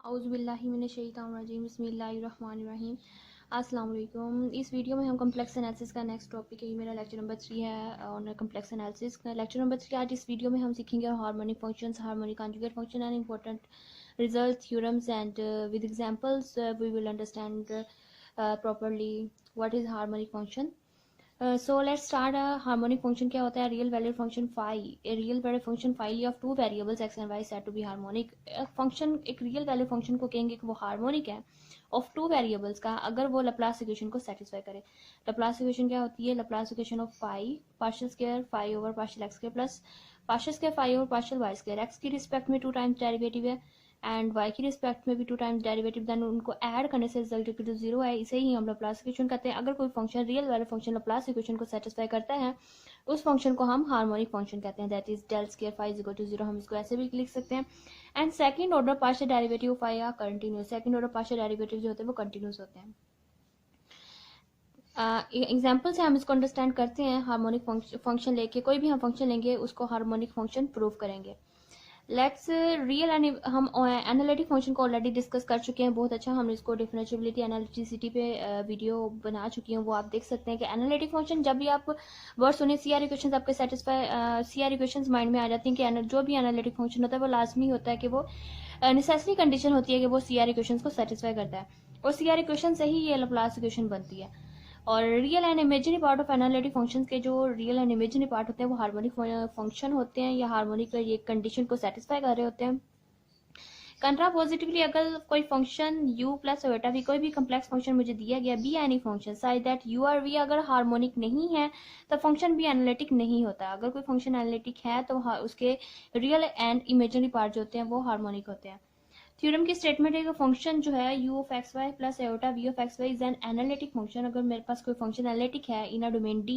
औज़ुबिल्लाहिमिनश्शैतानिर्रजीम बिस्मिल्लाहिर्रहमानिर्रहीम। अस्सलाम वालेकुम। इस वीडियो में हम कम्प्लेक्स एनालिसिस का नेक्स्ट टॉपिक है, मेरा लेक्चर नंबर 3 है और कम्प्लेक्स एनालिसिस का लेक्चर नंबर 3। आज इस वीडियो में हम सीखेंगे harmonic functions, harmonic conjugate function and important result theorems and with examples we will understand properly what is harmonic function. So let's start. Harmonic function क्या होता है? Real valued function phi, a real valued function phi of two variables x and Y said to be harmonic. Function एक real value function को कहेंगे कि वो harmonic है of two variables का अगर वो लैप्लास इक्वेशन को सेटिस्फाई करे। लैप्लास इक्वेशन क्या होती है? Laplace equation of phi partial square phi over partial x square plus partial square phi over partial Y square. X की रिस्पेक्ट में 2 टाइम्स डेरिवेटिव है एंड वाई की रिस्पेक्ट में भी 2 टाइम्स डेरिवेटिव, देन उनको ऐड करने से रिजल्ट इक्वल टू 0 है। इसे ही हम लैप्लास इक्वेशन कहते हैं। अगर कोई function real value function Laplace equation को सेटिस्फाई करता है उस फंक्शन को हम हार्मोनिक फंक्शन कहते हैं, that is del square phi is equal to 0। हम इसको ऐसे भी लिख सकते हैं। And second order partial derivative phi are continuous. Second order partial derivative जो होते हैं वो कंटिन्यूस होते हैं। एग्जाम्पल से हम इसको अंडरस्टैंड करते हैं। हार्मोनिक फंक्शन लेके कोई भी हम फंक्शन लेंगे उसको हार्मोनिक फंक्शन प्रूव करेंगे। लेट्स रियल हम एनालिटिक फंक्शन को ऑलरेडी डिस्कस कर चुके हैं, बहुत अच्छा। हम इसको डिफरेंशिएबिलिटी एनालिटिसिटी पे वीडियो बना चुकी हूँ, वो आप देख सकते हैं कि एनालिटिक फंक्शन जब भी आप वर्ड सुने सीआर इक्वेशंस आपके सेटिस्फाई सीआर इक्वेशंस माइंड में आ जाती हैं कि जो भी एनालिटिक फंक्शन होता है वो लाजमी होता है कि वो नेसेसरी कंडीशन होती है कि वो सीआर इक्वेशंस को सेटिस्फाई करता है और सीआर इक्वेशन से ही ये लैप्लास इक्वेशन बनती है। और real and imaginary part of analytic functions के जो रियल एंड इमेजिनरी पार्ट होते हैं वो हार्मोनिक फंक्शन होते हैं या हार्मोनिक ये कंडीशन को सेटिस्फाई कर रहे होते हैं। कंट्रा पॉजिटिवली अगर कोई फंक्शन u प्लस बेटा भी कोई भी कम्प्लेक्स फंक्शन मुझे दिया गया be any function size that u और v अगर हार्मोनिक नहीं है तो फंक्शन भी एनालिटिक नहीं होता। अगर कोई फंक्शन एनालिटिक है तो उसके रियल एंड इमेजिनरी पार्ट जो होते हैं वो हार्मोनिक होते हैं। थ्योरम की स्टेटमेंट है कि फंक्शन जो है u of x Y plus iota v of x Y is an analytic function. अगर मेरे पास कोई फंक्शन एनालिटिक है in a domain d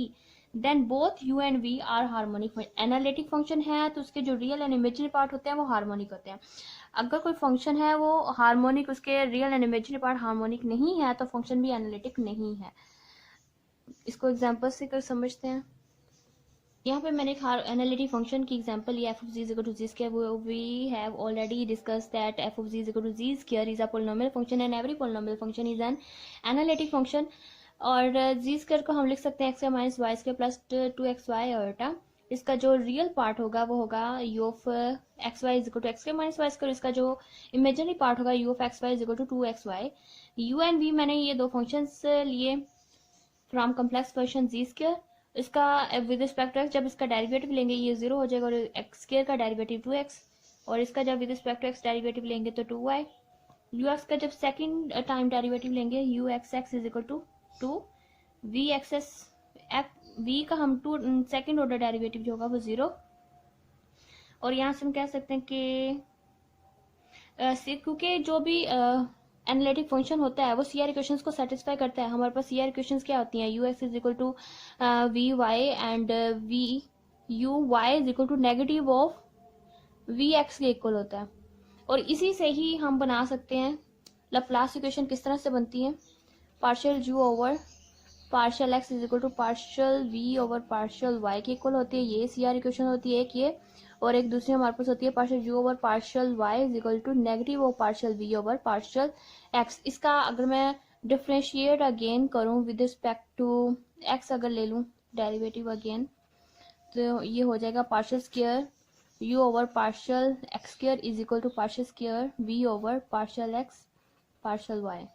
then both u and v are harmonic. Analytic function है तो उसके जो रियल एंड इमेजिनरी पार्ट होते हैं वो हार्मोनिक होते हैं। अगर कोई फंक्शन है वो हार्मोनिक, उसके real and imaginary part harmonic नहीं है तो फंक्शन भी एनालिटिक नहीं है। इसको एग्जांपल से कर समझते हैं। यहाँ पे मैंने एक एनालिटिक फंक्शन की एग्जांपल लिया f of z is equal to z square. We have already discuss that f of z is equal to z square is a polynomial function and every polynomial function is an analytic function. और z square को हम लिख सकते हैं x minus Y square plus 2xy और इसका जो real part होगा वो होगा u of x Y is equal to x square minus Y square. इसका जो इमेजिनरी पार्ट होगा u of x Y is equal to 2xy। U and v मैंने ये दो फंक्शंस लिए from complex function z square. इसका with respect to x जब इसका डेरिवेटिव लेंगे ये 0 हो जाएगा और एक्स स्क्वायर का डेरिवेटिव 2x और इसका जब with respect to x derivative लेंगे तो 2y। यू एक्स का जब सेकंड टाइम डेरिवेटिव लेंगे u x x is equal to 2 v x s v का हम 2 सेकंड ऑर्डर डेरिवेटिव जो होगा वो 0। और यहाँ से हम कह सकते हैं कि क्योंकि जो भी एनालिटिक फंक्शन होता है वो सीआर इक्वेशंस को सेटिस्फाई करता है। हमारे पास सीआर इक्वेशंस क्या होती हैं? U x is equal to v y and v u y is equal to negative of v x के इक्वल होता है। और इसी से ही हम बना सकते हैं लैप्लास इक्वेशन किस तरह से बनती है? Partial u over partial x is equal to partial v over partial y के इक्वल होती है। ये सीआर इक्वेशन होती है एक ये, और एक दूसरी हमारे पास होती है partial u over partial y is equal to negative over partial v over partial x. इसका अगर मैं डिफ्रेंशिएट अगेन करूं विद रिस्पेक्ट टू एक्स अगर ले लूं डेरिवेटिव अगेन तो ये हो जाएगा partial square you over partial x square is equal to partial square we over partial x partial y.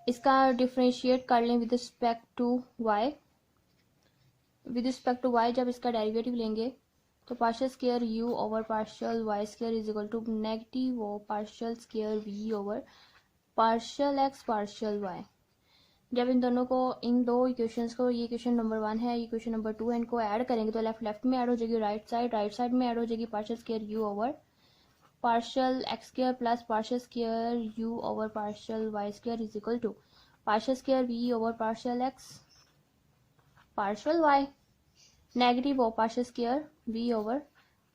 इसका डिफ्रेंशिएट कर लें with respect to y. With respect to y जब इसका डेरिवेटिव लेंगे तो partial square you over partial Y square is equal to negative of partial square we over partial x partial y. जब इन दोनों को इन दो इक्वेशंस को, ये इक्वेशन नंबर 1 है इक्वेशन नंबर 2 है, इनको ऐड करेंगे तो लेफ्ट में ऐड हो जाएगी राइट साइड में ऐड हो जाएगी partial square you over partial x square plus partial square you over partial Y square is equal to partial square we over partial x partial Y negative of partial square we over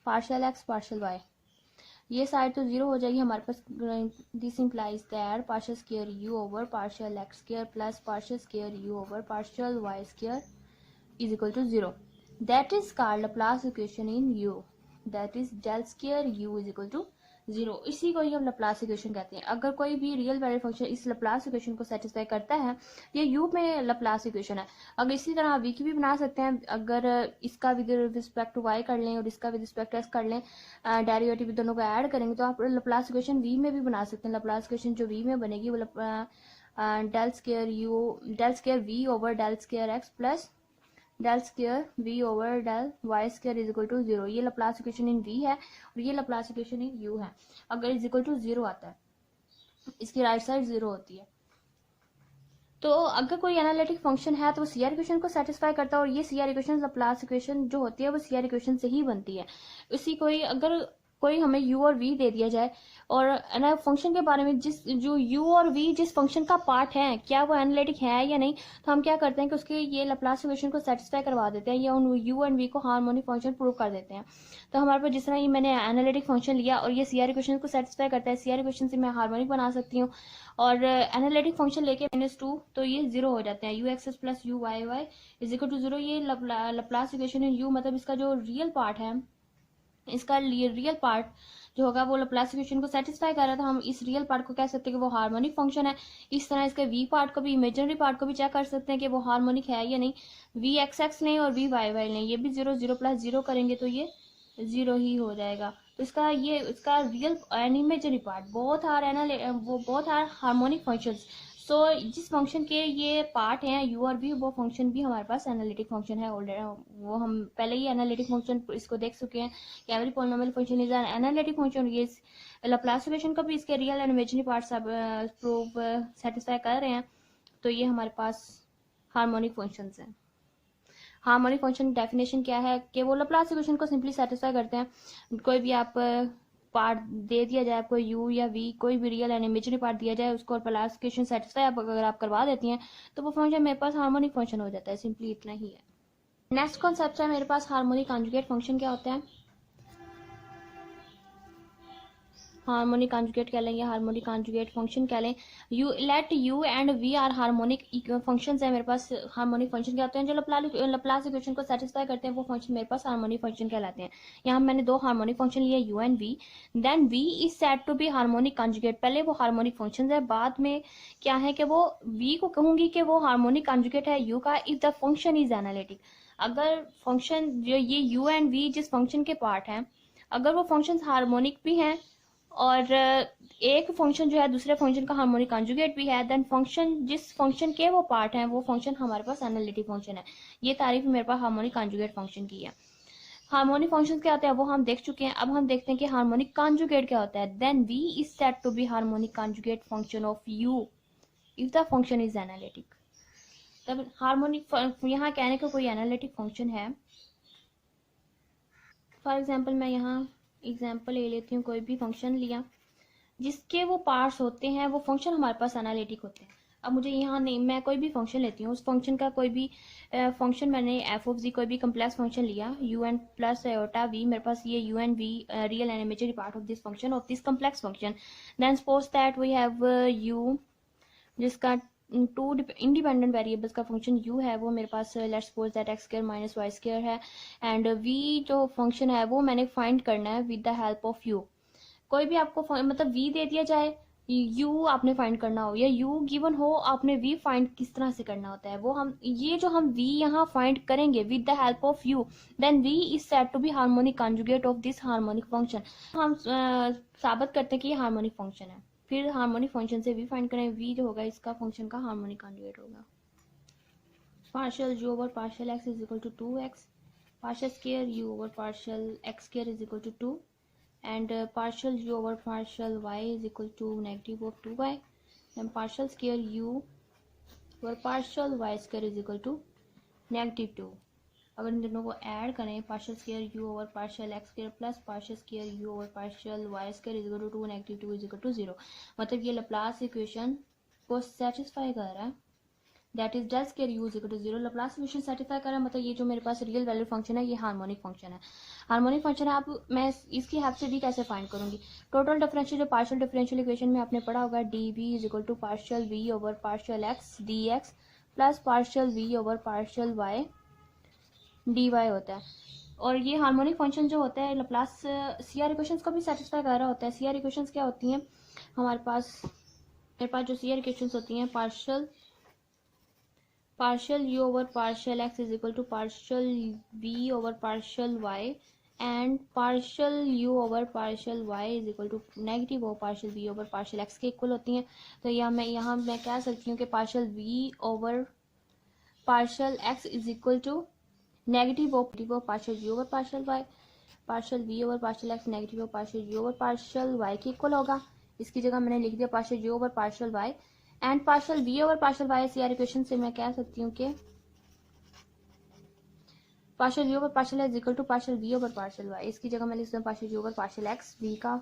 partial x partial Y. ये side तो 0 हो जाएगी हमारे पास। This implies that partial square you over partial x square plus partial square you over partial Y square is equal to 0। That is called Laplace equation in u, that is del square u is equal to zero, इसी को ही हम Laplace equation कहते हैं। अगर कोई भी real value function इस Laplace equation को सेटिस्फाई करता है, ये यू में लप्लास इक्वेशन है। अगर इसी तरह वी की भी बना सकते हैं, अगर इसका विद रिस्पेक्ट टू वाई कर लें और इसका विद रिस्पेक्ट टू एक्स कर लें, डेरिवेटिव दोनों को ऐड करेंगे तो आप लप्लास इक्वेशन वी में भी बना सकते हैं। लप्लास इक्वेशन जो वी में बनेगी वो del square we over del square x plus del square we over del y square is equal to zero. ये लप्लास इक्वेशन इन वी है और ये लप्लास इक्वेशन इन यू है। अगर इज इक्वल टू जीरो आता है, इसकी right side zero होती है, तो अगर कोई एनालिटिक फंक्शन है तो वो सीआर इक्वेशन को सेटिस्फाई करता है और ये सीआर इक्वेशन लप्लास इक्वेशन जो होती है वो सीआर इक्वेशन से ही बनती है। इसी कोई अगर कोई हमें u और v दे दिया जाए और ना फंक्शन के बारे में जिस जो u और v जिस फंक्शन का पार्ट है क्या वो एनालिटिक है या नहीं, तो हम क्या करते हैं कि उसके ये लप्लास इक्वेशन को सेटिस्फाई करवा देते हैं या उन u एंड v को हार्मोनिक फंक्शन प्रूव कर देते हैं। तो हमारे पास जिस तरह ये मैंने एनालिटिक फंक्शन लिया और ये सीआर इक्वेशन को सेटिस्फाई करता है, सीआर इक्वेशन से मैं हार्मोनिक बना सकती हूँ और एनालिटिक फंक्शन लेके -2 तो ये जीरो हो जाते हैं। U x x plus u y y is equal to zero. ये लप्लास इक्वेशन है u, मतलब इसका जो रियल पार्ट है, इसका रियल पार्ट जो होगा वो लप्लास इक्वेशन को सेटिस्फाई कर रहा था। हम इस रियल पार्ट को कह सकते हैं कि वो हार्मोनिक फंक्शन है। इस तरह इसके वी पार्ट को भी, इमेजिनरी पार्ट को भी चेक कर सकते हैं कि वो हार्मोनिक है या नहीं। वी एक्स एक्स लें और वी वाई वाई लें, ये भी जीरो, जीरो प्लस जीरो करेंगे तो ये जीरो ही हो जाएगा। तो इसका real and imaginary part both are harmonic functions. So जिस फंक्शन के ये पार्ट हैं यू और वी, वो फंक्शन भी हमारे पास एनालिटिक फंक्शन है ऑलरेडी। वो हम पहले ही एनालिटिक फंक्शन इसको देख चुके हैं कि every polynomial function is an analytic function. ये लप्लास इक्वेशन का भी इसके रियल एंड इमेजिनरी पार्ट्स अब प्रूव सेटिस्फाई कर रहे हैं। तो ये हमारे पास हार्मोनिक फंक्शंस हैं। हार्मोनिक फंक्शन डेफिनेशन क्या है कि वो लप्लास इक्वेशन को सिंपली सेटिस्फाई करते हैं। कोई भी आप पार्ट दे दिया जाए, आपको यू या वी कोई भी रियल एंड इमेजिनरी पार्ट दिया जाए, उसको लप्लास इक्वेशन सेटिस्फाई अगर आप करवा देती हैं तो वो फंक्शन मेरे पास हार्मोनिक फंक्शन हो जाता है। सिंपली इतना ही है। नेक्स्ट कॉन्सेप्ट है मेरे पास हार्मोनिक कॉन्जुगेट फंक्शन। क्या होता है हार्मोनिक कॉन्जुगेट कह लें या हार्मोनिक कॉन्जुगेट फंक्शन कह लें। U and v are harmonic functions है मेरे पास। हार्मोनिक फंक्शन क्या होते हैं जो लप्लास इक्वेशन को सेटिस्फाई करते हैं, वो फंक्शन मेरे पास हार्मोनिक फंक्शन कहलाते हैं। यहाँ मैंने दो हार्मोनिक फंक्शन लिए u and v. Then v is said to be harmonic conjugate. पहले वो हार्मोनिक फंक्शन है, बाद में क्या है कि वो वी को कहूंगी कि वो हार्मोनिक कॉन्जुगेट है यू का if the function is analytic. अगर फंक्शन जो ये यू एंड वी जिस फंक्शन के पार्ट हैं, अगर वो फंक्शन हार्मोनिक भी हैं और एक फंक्शन जो है दूसरे फंक्शन का हार्मोनिक कॉन्जुगेट भी है, देन फंक्शन जिस फंक्शन के वो पार्ट हैं वो फंक्शन हमारे पास एनालिटिक फंक्शन है। ये तारीफ मेरे पास हार्मोनिक कॉन्जुगेट फंक्शन की है। हार्मोनिक फंक्शन क्या होता है वो हम देख चुके हैं। अब हम देखते हैं कि हार्मोनिक कॉन्जुगेट क्या होता है। Then v is said to be harmonic conjugate function of u if the function is analytic. तब हार्मोनिक यहाँ कहने का कोई एनालिटिक फंक्शन है। फॉर एग्जाम्पल मैं यहाँ एग्जाम्पल ले लेती हूँ, कोई भी फंक्शन लिया जिसके वो पार्ट्स होते हैं वो फंक्शन हमारे पास एनालिटिक होते हैं। अब मुझे यहाँ नहीं, मैं कोई भी फंक्शन लेती हूँ, उस फंक्शन का कोई भी फंक्शन मैंने एफ ऑफ जी कोई भी कम्प्लेक्स फंक्शन लिया U and plus iota V, मेरे पास ये U and V real and imaginary part of this function of this complex function. Then suppose that we have U जिसका two independent variables का function u है, वो मेरे पास let's suppose that X square minus Y square है। And v जो function है वो मैंने फाइंड करना है with the help of u। कोई भी आपको मतलब v दे दिया जाए, u आपने फाइंड करना हो या u गिवन हो, आपने v फाइंड किस तरह से करना होता है वो हम ये जो हम v यहाँ फाइंड करेंगे with the help of u, then v is said to be harmonic conjugate of this harmonic function. हम साबित करते हैं कि ये हार्मोनिक फंक्शन है। फिर हार्मोनिक फंक्शन से v फाइंड करें, v जो होगा इसका फंक्शन का हार्मोनिक कॉन्जुगेट होगा। Partial u over partial x is equal to 2x, partial square u over partial x square is equal to 2 and partial u over partial y is equal to negative of 2y and partial square u over partial y square is equal to negative 2। अगर इन दोनों को add करें, partial square u over partial x square plus partial square u over partial y square is equal to 2 negative 2 is equal to 0। मतलब ये Laplace equation को satisfy कर रहा है, that is del square u is equal to 0। Laplace equation satisfy कर रहा है, मतलब ये जो मेरे पास रियल वैल्यू फंक्शन है ये हार्मोनिक फंक्शन है। हार्मोनिक फंक्शन है। अब मैं इसकी हेल्प से भी कैसे फाइंड करूंगी। टोटल डिफरेंशियल जो पार्शियल डिफरेंशियल इक्वेशन में आपने पढ़ा होगा d v is equal to partial v over partial x d x plus partial v over partial y dy होता है। और ये हार्मोनिक फंक्शन जो होता है लैप्लास सी आर इक्वेशंस को भी सेटिस्फाई कर रहा होता है। सी आर इक्वेशंस क्या होती हैं हमारे पास जो सी आर इक्वेशंस होती हैं partial u over partial x is equal to partial v over partial y and partial u over partial y is equal to negative over partial v over partial x के equal होती हैं। तो यहाँ मैं कह सकती हूँ कि partial v over partial x is equal to negative over partial v over partial y, partial v over partial x negative over partial u over partial y के इक्वल होगा। इसकी जगह मैंने लिख दिया partial u over partial y and partial v over partial y C R equation से मैं कह सकती हूँ कि partial v over partial x equal to partial v over partial y। इसकी जगह मैं लिख सकती हूँ partial v over partial x v का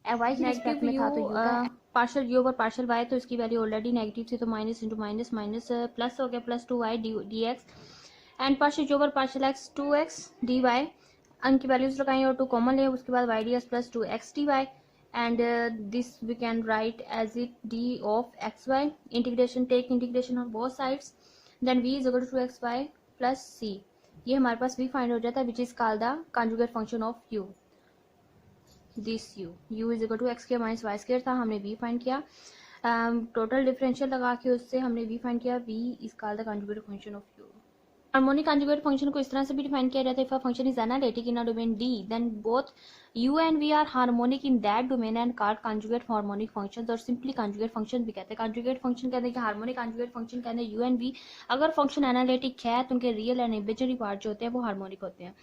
y की रिस्पेक्ट में था तो u का पार्शियल v ओवर पार्शियल y, तो इसकी वैल्यू ऑलरेडी नेगेटिव थी तो minus into minus minus plus हो गया plus 2y dx and partial v over partial x 2x dy उनकी वैल्यूज लगाएं और 2 कॉमन ले उसके बाद y ds plus 2x dy and this we can write as it d of xy integration take integration on both sides then v is equal to 2xy plus c। ये हमारे पास v find हो जाता है which is called the conjugate function of u। this u is equal to x square minus y square था, हमने v find किया total differential लगा के उससे हमने v फाइंड किया। v is called the conjugate function of u। Harmonic conjugate function को इस तरह से भी डिफाइन किया जाता है, if a function is analytic in a domain D then both u and v are harmonic in that domain and called conjugate harmonic functions, और simply conjugate function भी कहते हैं। कॉन्जुगेट फंक्शन कहते हैं कि हार्मोनिक कॉन्जुगेट फंक्शन कहते हैं u and v अगर फंक्शन एनालिटिक है तो उनके रियल एंड इमेजिनरी पार्ट जो होते हैं वो हार्मोनिक होते हैं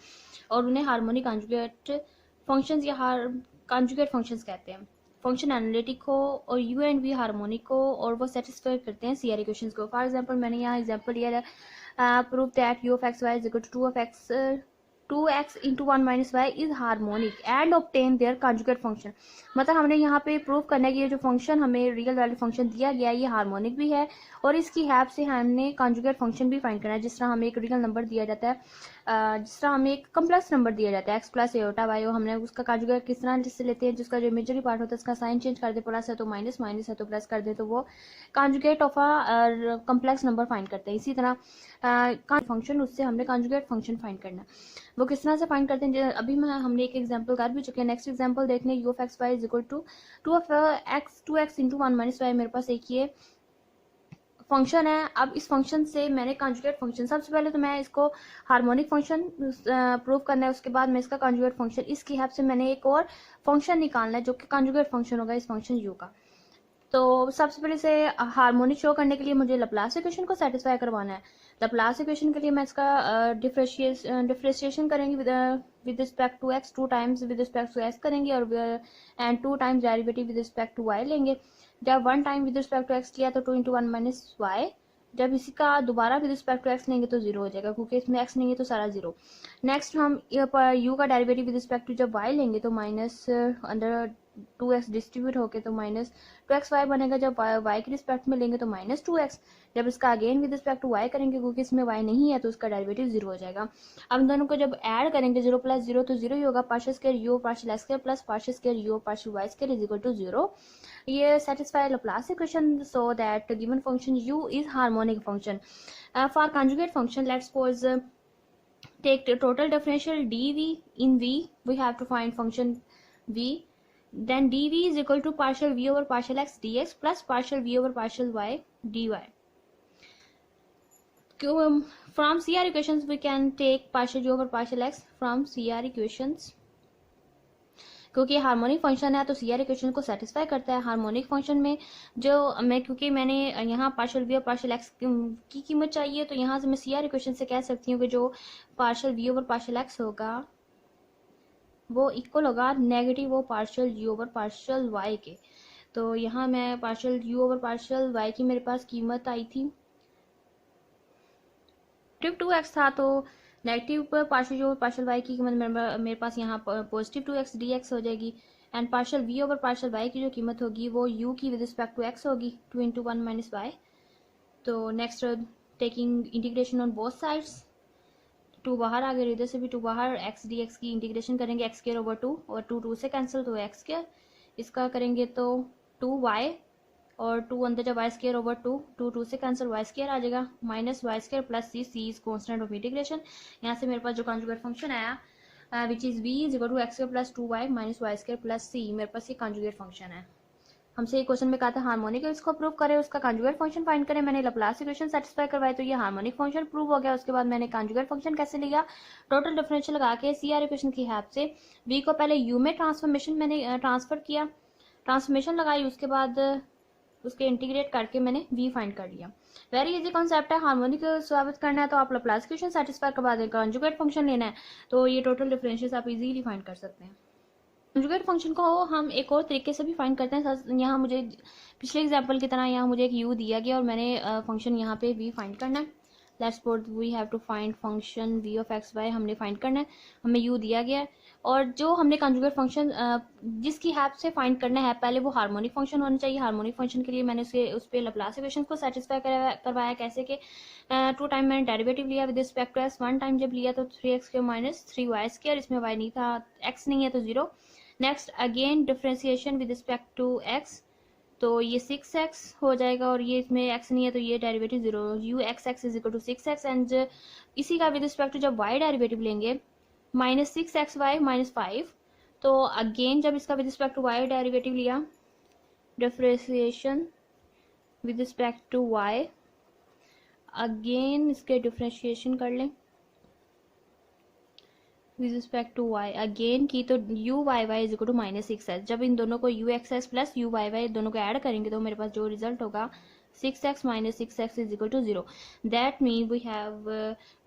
और उन्हें हार्मोनिक कॉन्जुगेट फंक्शंस या कॉन्जुगेट फंक्शंस कहते हैं। फंक्शन एनालिटिक हो और u एंड v हार्मोनिक हो और वो सेटिस्फाई करते हैं सी आर इक्वेशंस को। फॉर एग्जांपल मैंने यहाँ एग्जांपल लिया है prove that u of xy is equal to 2 of x 2x into 1 minus y is harmonic and obtain their conjugate function। मतलब हमने यहाँ पे प्रूव करना है कि ये जो फंक्शन हमें रियल वैल्यू फंक्शन दिया गया है ये हार्मोनिक भी है और इसकी हेल्प से हमने कॉन्जुगेट फंक्शन भी फाइंड करना है। जिस तरह हमें एक रियल नंबर दिया जाता है जिस तरह हमें एक कम्प्लेक्स नंबर दिया जाता है x प्लस एटा वाई, हमने उसका कॉन्जुगेट किस तरह से लेते हैं, जिसका जो इमेजरी पार्ट होता है उसका साइन चेंज कर दे, प्लस है तो माइनस, माइनस है तो प्लस कर दे, तो वो conjugate of a complex number find करते हैं। इसी तरह फंक्शन उससे हमने कॉन्जुगेट फंक्शन फाइंड करना है। वो किस तरह से फाइंड करते हैं अभी हमने एक एग्जांपल कर भी चुके हैं। नेक्स्ट एग्जांपल देखने u of x Y is equal to 2x into 1 minus y. मेरे पास एक ये फंक्शन है। अब इस फंक्शन से मैंने कॉन्जुगेट फंक्शन, सबसे पहले तो मैं इसको हार्मोनिक फंक्शन प्रूव करना है, उसके बाद मैं इसका कॉन्जुगेट फंक्शन, इसकी हेल्प से मैंने एक और फंक्शन निकालना है जो कि कॉन्जुगेट फंक्शन होगा इस फंक्शन यू का। तो सबसे पहले से हार्मोनिक शो करने के लिए मुझे लैप्लास इक्वेशन को सेटिस्फाई करवाना है। लैप्लास इक्वेशन के लिए मैं इसका डिफरेंशिएशन करेंगे with respect to x, 2 times with respect to x करेंगे और and 2 times derivative with respect to y लेंगे। जब 1 time with respect to x किया तो 2 इंटू 1 माइनस वाई। जब इसी का दोबारा विद रिस्पेक्ट टू एक्स लेंगे तो 0 हो जाएगा क्योंकि इसमें एक्स नहीं है तो सारा 0। नेक्स्ट हम यू का डेरिवेटिव विद रिस्पेक्ट टू जब वाई लेंगे तो माइनस अंडर 2x डिस्ट्रीब्यूट होके तो माइनस 2xy बनेगा। जब y की रिस्पेक्ट में लेंगे तो माइनस 2x। जब इसका again with respect to y करेंगे क्योंकि इसमें y नहीं है तो उसका डेरिवेटिव 0 हो जाएगा। अब दोनों को जब ऐड करेंगे 0 प्लस 0 तो 0 ही होगा। Partial square u partial x square plus partial square u partial y square is equal to 0। ये satisfy Laplace equation so that given function u is harmonic function. For conjugate function let's suppose take the total differential dv in v, we have to find function v, then dv is equal to partial v over partial x dx plus partial v over partial y dy। From CR equations we can take partial v over partial x from CR equations। क्योंकि harmonic function है तो CR equation को satisfy करता है। Harmonic function में जो मैं क्योंकि मैंने यहाँ पार्शियल वी और पार्शियल एक्स की कीमत चाहिए तो यहाँ से मैं सीआर इक्वेशन से कह सकती हूँ कि जो partial v over partial x होगा वो इक्वल होगा नेगेटिव वो partial u over partial y के। तो यहाँ मैं partial u over partial y की मेरे पास कीमत आई थी 2x था तो नेगेटिव पर partial u over partial y की कीमत मेरे पास यहाँ पॉजिटिव 2x dx हो जाएगी and partial v over partial y की जो कीमत होगी वो u की विद रिस्पेक्ट टू x होगी 2 इंटू 1 माइनस वाई। तो next taking integration on both sides, 2 बाहर आ गए, इधर से भी 2 बाहर, x dx की इंटीग्रेशन करेंगे x स्क्वायर ओवर 2 और 2 से कैंसिल तो x स्क्वायर, इसका करेंगे तो 2y और 2 अंदर जब वाई स्क्वायर ओवर 2 से कैंसिल वाई स्क्वायर आ जाएगा minus Y square plus c is constant of integration. यहाँ से मेरे पास जो कॉन्जुगेट फंक्शन आया which is v is equal to x square plus 2y minus Y square plus c। मेरे पास ये कॉन्जुगेट फंक्शन है। हमसे एक क्वेश्चन में कहा था हार्मोनिक है, इसको प्रूव करें, उसका कॉन्जुगेट फंक्शन फाइंड करें। मैंने लैप्लास इक्वेशन सेटिस्फाई करवाई तो ये हार्मोनिक फंक्शन प्रूव हो गया। उसके बाद मैंने कॉन्जुगेट फंक्शन कैसे लिया, टोटल डिफरेंशियल लगा के सी आर इक्वेशन की हेल्प से v को पहले u में ट्रांसफॉर्मेशन मैंने ट्रांसफर किया, ट्रांसफॉर्मेशन लगाई, उसके बाद उसके इंटीग्रेट करके मैंने v फाइंड कर लिया। वेरी इजी कॉन्सेप्ट है। हार्मोनिक साबित करना है तो आप लैप्लास इक्वेशन सेटिस्फाई करवा दें, कॉन्जुगेट फंक्शन लेना है तो ये टोटल डिफरेंशियल आप इजीली फाइंड कर सकते हैं। कॉन्जुगेट फंक्शन को हम एक और तरीके से भी फाइंड करते हैं। यहाँ मुझे पिछले एग्जांपल की तरह यहाँ मुझे एक u दिया गया और मैंने फंक्शन यहाँ पे v फाइंड करना है। Let's suppose we have to find function v of x y, हमने फाइंड करना है, हमें u दिया गया है और जो हमने कॉन्जुगेट फंक्शन जिसकी हेल्प से फाइंड करना है पहले वो हार्मोनिक फंक्शन होना चाहिए। हार्मोनिक फंक्शन के लिए मैंने उस पर लैप्लास इक्वेशन को सेटिस्फाई करवाया। कैसे कि 2 टाइम मैंने डेरिवेटिव लिया with respect to x, 1 time जब लिया तो 3x² माइनस 3y², इसमें y नहीं था, x नहीं है तो 0। Next again differentiation with respect to x, तो ये 6x हो जाएगा और ये इसमें x नहीं है तो ये derivative 0, u x is equal to 6x। And इसी का विद रिस्पेक्ट टू जब y डेरिवेटिव लेंगे माइनस 6xy माइनस 5, तो अगेन जब इसका with respect to y derivative लिया, differentiation with respect to y, again इसके डिफरेंशिएशन कर लें with respect to y again की, तो u y y is equal to minus 6x। जब इन दोनों को u x s plus u y y दोनों को ऐड करेंगे तो मेरे पास जो रिजल्ट होगा 6x minus 6x is equal to 0। That mean we have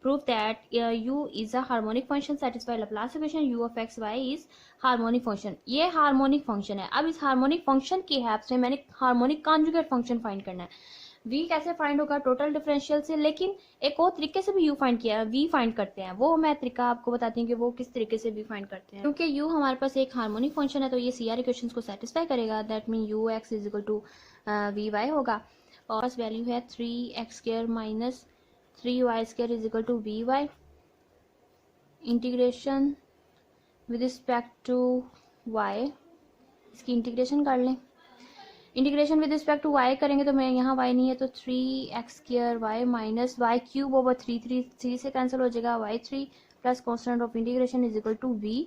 prove that u is a harmonic function satisfy Laplace equation u of x y is harmonic function. ये harmonic function है। अब इस हार्मोनिक फंक्शन की help से मैंने harmonic conjugate function find करना है। v कैसे फाइंड होगा, टोटल डिफरेंशियल से, लेकिन एक और तरीके से भी u फाइंड किया, v फाइंड करते हैं, वो मैं तरीका आपको बताती हूँ कि वो किस तरीके से v फाइंड करते हैं। क्योंकि u हमारे पास एक हार्मोनिक फंक्शन है तो ये सी आर इक्वेशन को सेटिस्फाई करेगा। That mean u x is equal to v y होगा और वैल्यू है 3x² minus 3y² is equal to v y. Integration with respect to y, इसकी इंटीग्रेशन कर लें। Integration with respect to y करेंगे तो मैं यहाँ y नहीं है तो 3x² y minus y³ over 3 से कैंसिल हो जाएगा, y3 plus constant of integration is equal to v।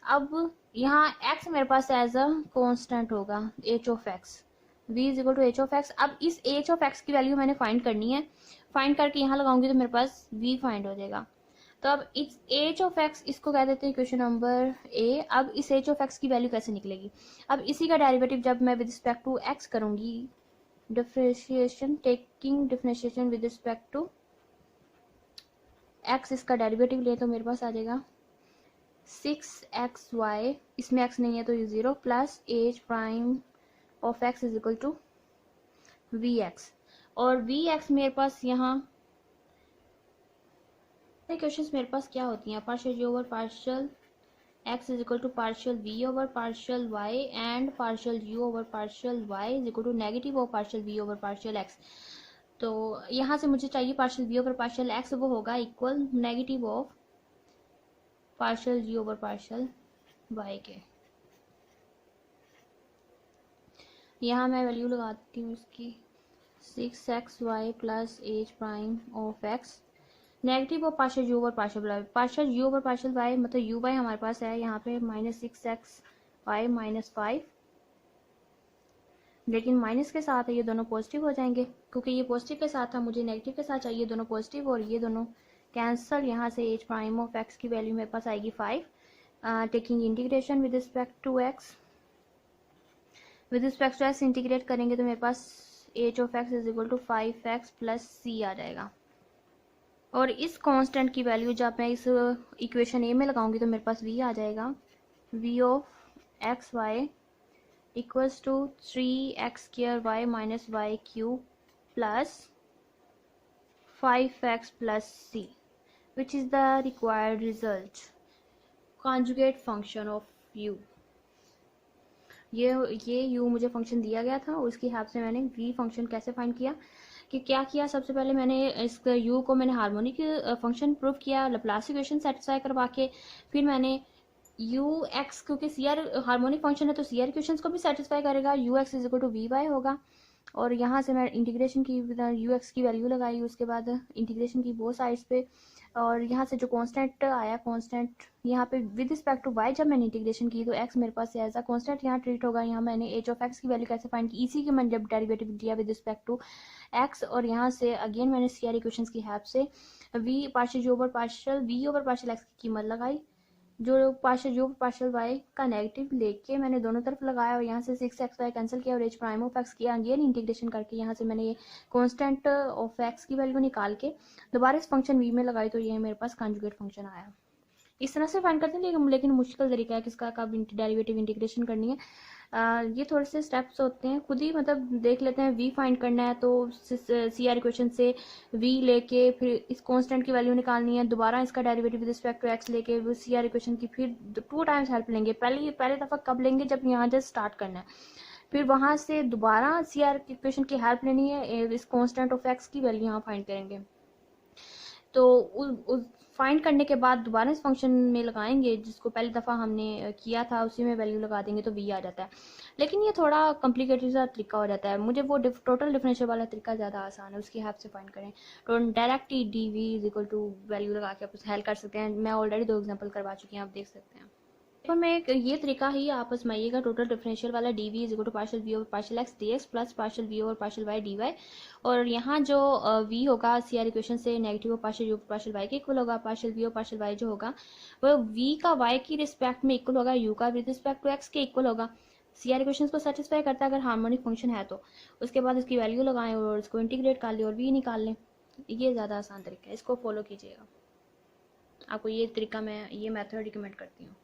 अब यहाँ x मेरे पास एज अ कॉन्स्टेंट होगा h of x, v is equal to h of x। अब इस h ऑफ x की वैल्यू मैंने फाइंड करनी है, फाइंड करके यहाँ लगाऊंगी तो मेरे पास v फाइंड हो जाएगा। तो अब इस h ऑफ x, इसको कह देते हैं क्वेश्चन नंबर a। अब इस h ऑफ x की वैल्यू कैसे निकलेगी, अब इसी का डेरिवेटिव जब मैं विद रिस्पेक्ट टू x करूंगी, differentiation taking differentiation with respect to x, इसका डेरिवेटिव ले तो मेरे पास आ जाएगा 6xy, इसमें x नहीं है तो ये 0 plus h prime of x is equal to vx। और vx मेरे पास यहाँ क्वेश्चंस मेरे पास क्या होती हैं, partial u over partial x is equal to partial v over partial y and partial u over partial y is equal to negative of partial v over partial x। तो यहाँ से मुझे चाहिए partial v over partial x, वो होगा equal negative of partial g over partial y के। यहाँ मैं वैल्यू लगाती हूँ इसकी 6xy plus h prime of x, negative और partial u over partial u over partial y, मतलब यू वाई हमारे पास है यहाँ पे माइनस 6xy माइनस 5, लेकिन माइनस के साथ है ये दोनों पॉजिटिव हो जाएंगे, क्योंकि ये पॉजिटिव के साथ था, मुझे नेगेटिव के साथ चाहिए दोनों पॉजिटिव, और ये दोनों कैंसल। यहाँ से h प्राइम ऑफ x की वैल्यू मेरे पास आएगी 5, taking integration with respect to x, with respect to x integrate करेंगे तो मेरे पास h of x is equal to 5x plus c आ जाएगा। और इस कांस्टेंट की वैल्यू जब मैं इस इक्वेशन ए में लगाऊंगी तो मेरे पास v आ जाएगा, v of x y equals to 3x² y minus y³ plus 5x plus c, which is the required result conjugate function of u। ये u मुझे फंक्शन दिया गया था, उसकी हेल्प से मैंने v फंक्शन कैसे फाइंड किया कि क्या किया, सबसे पहले मैंने इस u को मैंने हार्मोनिक फंक्शन प्रूव किया लैप्लास इक्वेशन सेटिस्फाई करवा के, फिर मैंने ux, क्योंकि सी आर हार्मोनिक फंक्शन है तो सी आर इक्वेशन को भी सेटिस्फाई करेगा, ux is equal to v y होगा। और यहाँ से मैं इंटीग्रेशन की यू एक्स की वैल्यू लगाई, उसके बाद इंटीग्रेशन की बोथ साइड्स पे, और यहाँ से जो कांस्टेंट आया, कांस्टेंट यहाँ पे विद रिस्पेक्ट टू वाई जब मैंने इंटीग्रेशन की तो एक्स मेरे पास एज अ कांस्टेंट यहाँ ट्रीट होगा। यहाँ मैंने एच ऑफ एक्स की वैल्यू कैसे फाइंड की, इसी के मैंने जब डेरिवेटिव दिया विद रिस्पेक्ट टू एक्स, और यहाँ से अगेन मैंने सी आर इक्वेशन की हेल्प से वी पार्शियल जो over partial v over partial x की कीमत लगाई, जो पार्शियल वाई का नेगेटिव लेके मैंने दोनों तरफ लगाया, और यहाँ से 6x y कैंसिल किया और एच प्राइम ऑफ एक्स किया, अगेन इंटीग्रेशन करके यहाँ से मैंने ये कांस्टेंट ऑफ एक्स की वैल्यू निकाल के दोबारा इस फंक्शन वी में लगाई, तो ये मेरे पास कंजुगेट फंक्शन आया। इस तरह से फाइंड करते हैं, लेकिन मुश्किल तरीका है किसका कब डेरिवेटिव इंटीग्रेशन करनी है। ये थोड़े से स्टेप्स होते हैं, खुद ही मतलब देख लेते हैं। वी फाइंड करना है तो सी आर इक्वेशन से वी लेके फिर इस कांस्टेंट की वैल्यू निकालनी है, दोबारा इसका derivative with respect to x लेके वो सी आर इक्वेशन की फिर 2 टाइम्स हेल्प लेंगे। पहले दफ़ा कब लेंगे, जब यहाँ जस्ट स्टार्ट करना है, फिर वहाँ से दोबारा सी आर इक्वेशन की हेल्प लेनी है, इस कांस्टेंट ऑफ एक्स की वैल्यू यहाँ फाइंड करेंगे। तो उस फाइंड करने के बाद दोबारा इस फंक्शन में लगाएंगे जिसको पहली दफ़ा हमने किया था, उसी में वैल्यू लगा देंगे तो वी आ जाता है। लेकिन ये थोड़ा कॉम्प्लिकेटेड सा तरीका हो जाता है, मुझे वो टोटल डिफरेंशियल वाला तरीका ज़्यादा आसान है, उसकी हेल्प से फाइंड करें तो डायरेक्ट ही d v is equal to value लगा के आप हेल्प कर सकते हैं। मैं ऑलरेडी 2 एग्जाम्पल करवा चुकी हैं, आप देख सकते हैं। तो मैं एक ये तरीका ही आप आजमाइएगा, टोटल डिफरेंशियल वाला d v is equal to partial v over partial x d x plus partial v over partial y d y, और यहाँ जो वी होगा सी आर इक्वेशन से नेगेटिव और पार्शियल यू पार्शियल वाई के equal होगा, partial v और partial y जो होगा वो वी का वाई की रिस्पेक्ट में इक्वल होगा, यू का विद रिस्पेक्ट टू एक्स के इक्वल होगा। सी आर इक्वेशन को सेटिस्फाई करता है अगर हार्मोनिक फंक्शन है तो। उसके बाद इसकी वैल्यू लगाएं और इसको इंटीग्रेट कर लें और वी निकाल लें। ये ज़्यादा आसान तरीका है, इसको फॉलो कीजिएगा। आपको ये तरीका मैं ये मेथड रिकमेंड करती हूँ।